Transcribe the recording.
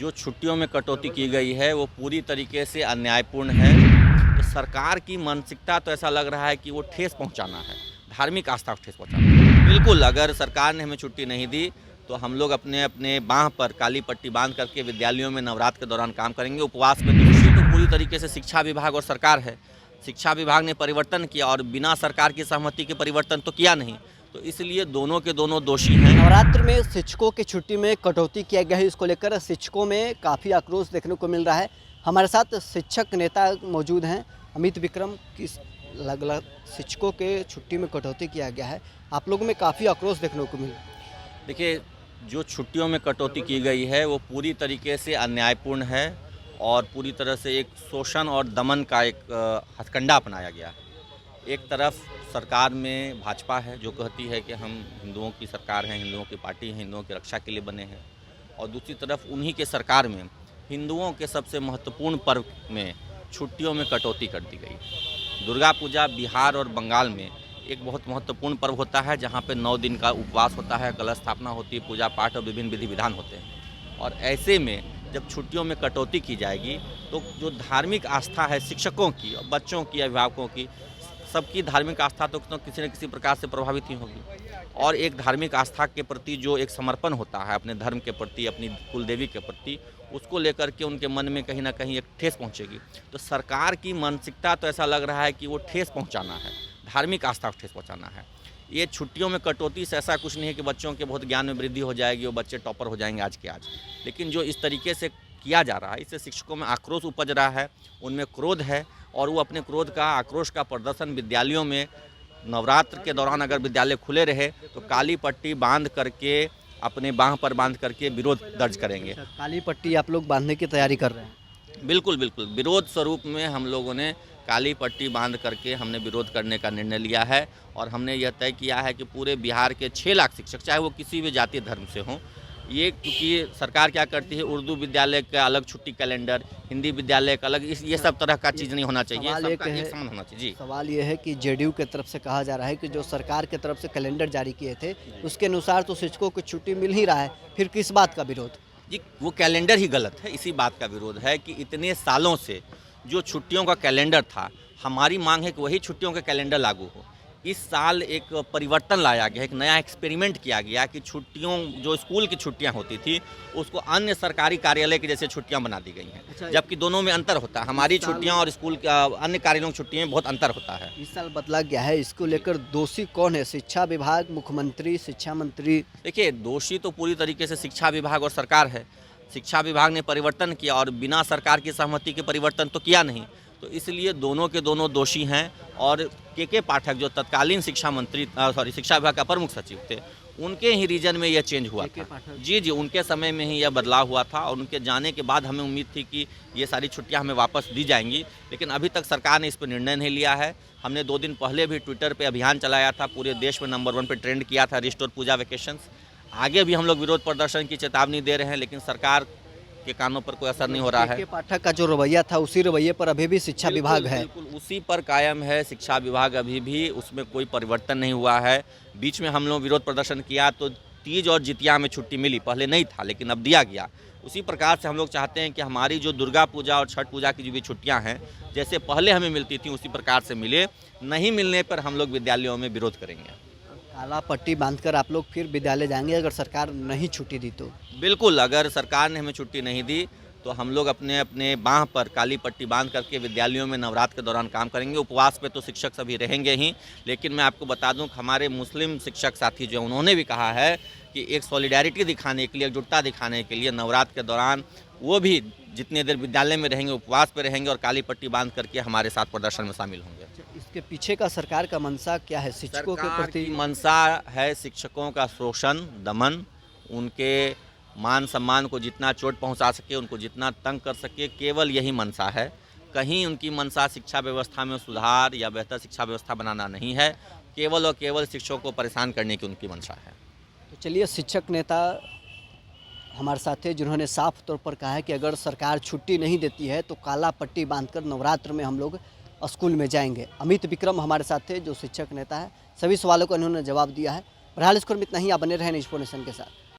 जो छुट्टियों में कटौती की गई है वो पूरी तरीके से अन्यायपूर्ण है। तो सरकार की मानसिकता तो ऐसा लग रहा है कि वो ठेस पहुंचाना है, धार्मिक आस्था को ठेस पहुंचाना है। बिल्कुल, अगर सरकार ने हमें छुट्टी नहीं दी तो हम लोग अपने अपने बाँह पर काली पट्टी बांध करके विद्यालयों में नवरात्र के दौरान काम करेंगे। उपवास में तो पूरी तरीके से शिक्षा विभाग और सरकार है। शिक्षा विभाग ने परिवर्तन किया और बिना सरकार की सहमति के परिवर्तन तो किया नहीं, तो इसलिए दोनों के दोनों दोषी हैं। नवरात्र में शिक्षकों की छुट्टी में कटौती किया गया है, इसको लेकर शिक्षकों में काफ़ी आक्रोश देखने को मिल रहा है। हमारे साथ शिक्षक नेता मौजूद हैं अमित विक्रम। किस अलग अलग शिक्षकों के छुट्टी में कटौती किया गया है, आप लोगों में काफ़ी आक्रोश देखने को मिल। देखिए, जो छुट्टियों में कटौती की गई है वो पूरी तरीके से अन्यायपूर्ण है और पूरी तरह से एक शोषण और दमन का एक हथकंडा अपनाया गया है। एक तरफ सरकार में भाजपा है जो कहती है कि हम हिंदुओं की सरकार हैं, हिंदुओं की पार्टी है, हिंदुओं की रक्षा के लिए बने हैं, और दूसरी तरफ उन्हीं के सरकार में हिंदुओं के सबसे महत्वपूर्ण पर्व में छुट्टियों में कटौती कर दी गई। दुर्गा पूजा बिहार और बंगाल में एक बहुत महत्वपूर्ण पर्व होता है जहाँ पे 9 दिन का उपवास होता है, कलश स्थापना होती है, पूजा पाठ और विभिन्न विधि विधान होते हैं। और ऐसे में जब छुट्टियों में कटौती की जाएगी तो जो धार्मिक आस्था है शिक्षकों की, बच्चों की, अभिभावकों की, सबकी धार्मिक आस्था तो किसी न किसी प्रकार से प्रभावित ही होगी। और एक धार्मिक आस्था के प्रति जो एक समर्पण होता है अपने धर्म के प्रति, अपनी कुल देवी के प्रति, उसको लेकर के उनके मन में कहीं ना कहीं एक ठेस पहुंचेगी। तो सरकार की मानसिकता तो ऐसा लग रहा है कि वो ठेस पहुंचाना है, धार्मिक आस्था को ठेस पहुंचाना है। ये छुट्टियों में कटौती से ऐसा कुछ नहीं है कि बच्चों के बहुत ज्ञान में वृद्धि हो जाएगी और बच्चे टॉपर हो जाएंगे आज के आज। लेकिन जो इस तरीके से किया जा रहा है इससे शिक्षकों में आक्रोश उपज रहा है, उनमें क्रोध है, और वो अपने क्रोध का, आक्रोश का प्रदर्शन विद्यालयों में नवरात्र के दौरान अगर विद्यालय खुले रहे तो काली पट्टी बांध करके, अपने बाँह पर बांध करके विरोध दर्ज करेंगे। काली पट्टी आप लोग बांधने की तैयारी कर रहे हैं? बिल्कुल बिल्कुल, विरोध स्वरूप में हम लोगों ने काली पट्टी बांध करके हमने विरोध करने का निर्णय लिया है। और हमने यह तय किया है कि पूरे बिहार के 6 लाख शिक्षक, चाहे वो किसी भी जाति धर्म से हों, ये क्योंकि सरकार क्या करती है, उर्दू विद्यालय का अलग छुट्टी कैलेंडर, हिंदी विद्यालय का अलग, ये सब तरह का चीज़ नहीं होना चाहिए, सबका एक समान होना चाहिए। जी, सवाल ये है कि जेडीयू की तरफ से कहा जा रहा है कि जो सरकार की तरफ से कैलेंडर जारी किए थे उसके अनुसार तो शिक्षकों को छुट्टी मिल ही रहा है, फिर किस बात का विरोध? जी, वो कैलेंडर ही गलत है। इसी बात का विरोध है कि इतने सालों से जो छुट्टियों का कैलेंडर था, हमारी मांग है कि वही छुट्टियों का कैलेंडर लागू हो। इस साल एक परिवर्तन लाया गया, एक नया एक्सपेरिमेंट किया गया कि छुट्टियों, जो स्कूल की छुट्टियां होती थी उसको अन्य सरकारी कार्यालय की जैसे छुट्टियां बना दी गई हैं, जबकि दोनों में अंतर होता है। हमारी छुट्टियां और स्कूल का अन्य कार्यालयों की छुट्टियों में बहुत अंतर होता है। इस साल बदला गया है, इसको लेकर दोषी कौन है? शिक्षा विभाग, मुख्यमंत्री, शिक्षा मंत्री? देखिए, दोषी तो पूरी तरीके से शिक्षा विभाग और सरकार है। शिक्षा विभाग ने परिवर्तन किया और बिना सरकार की सहमति के परिवर्तन तो किया नहीं, तो इसलिए दोनों के दोनों दोषी हैं। और के पाठक जो तत्कालीन शिक्षा विभाग का प्रमुख सचिव थे, उनके ही रीजन में यह चेंज हुआ था। जी, उनके समय में ही यह बदलाव हुआ था और उनके जाने के बाद हमें उम्मीद थी कि ये सारी छुट्टियां हमें वापस दी जाएंगी, लेकिन अभी तक सरकार ने इस पर निर्णय नहीं लिया है। हमने 2 दिन पहले भी ट्विटर पर अभियान चलाया था, पूरे देश में नंबर 1 पर ट्रेंड किया था, रिस्टोर पूजा वैकेशंस। आगे भी हम लोग विरोध प्रदर्शन की चेतावनी दे रहे हैं, लेकिन सरकार के कानों पर कोई असर नहीं हो रहा है। के पाठक का जो रवैया था उसी रवैये पर अभी भी शिक्षा विभाग है? बिल्कुल उसी पर कायम है शिक्षा विभाग, अभी भी उसमें कोई परिवर्तन नहीं हुआ है। बीच में हम लोग विरोध प्रदर्शन किया तो तीज और जितिया में छुट्टी मिली, पहले नहीं था लेकिन अब दिया गया। उसी प्रकार से हम लोग चाहते हैं कि हमारी जो दुर्गा पूजा और छठ पूजा की जो भी छुट्टियाँ हैं, जैसे पहले हमें मिलती थी उसी प्रकार से मिले। नहीं मिलने पर हम लोग विद्यालयों में विरोध करेंगे। काला पट्टी बांधकर आप लोग फिर विद्यालय जाएंगे अगर सरकार नहीं छुट्टी दी तो? बिल्कुल, अगर सरकार ने हमें छुट्टी नहीं दी तो हम लोग अपने अपने बाँह पर काली पट्टी बांध करके विद्यालयों में नवरात्र के दौरान काम करेंगे। उपवास पे तो शिक्षक सभी रहेंगे ही, लेकिन मैं आपको बता दूं कि हमारे मुस्लिम शिक्षक साथी जो उन्होंने भी कहा है कि एक सॉलिडारिटी दिखाने के लिए, एकजुटता दिखाने के लिए नवरात्र के दौरान वो भी जितनी देर विद्यालय में रहेंगे, उपवास पे रहेंगे और काली पट्टी बांध करके हमारे साथ प्रदर्शन में शामिल होंगे। इसके पीछे का सरकार का मंशा क्या है? शिक्षकों के प्रति मंशा है शिक्षकों का शोषण, दमन, उनके मान सम्मान को जितना चोट पहुंचा सके, उनको जितना तंग कर सके, केवल यही मंशा है। कहीं उनकी मंशा शिक्षा व्यवस्था में सुधार या बेहतर शिक्षा व्यवस्था बनाना नहीं है, केवल और केवल शिक्षकों को परेशान करने की उनकी मंशा है। तो चलिए, शिक्षक नेता हमारे साथ थे जिन्होंने साफ तौर पर कहा है कि अगर सरकार छुट्टी नहीं देती है तो काला पट्टी बांधकर नवरात्र में हम लोग स्कूल में जाएंगे। अमित विक्रम हमारे साथ थे जो शिक्षक नेता है, सभी सवालों का उन्होंने जवाब दिया है। बहरहाल इसको इतना ही, आप बने रहें न्यूज़ नेशन के साथ।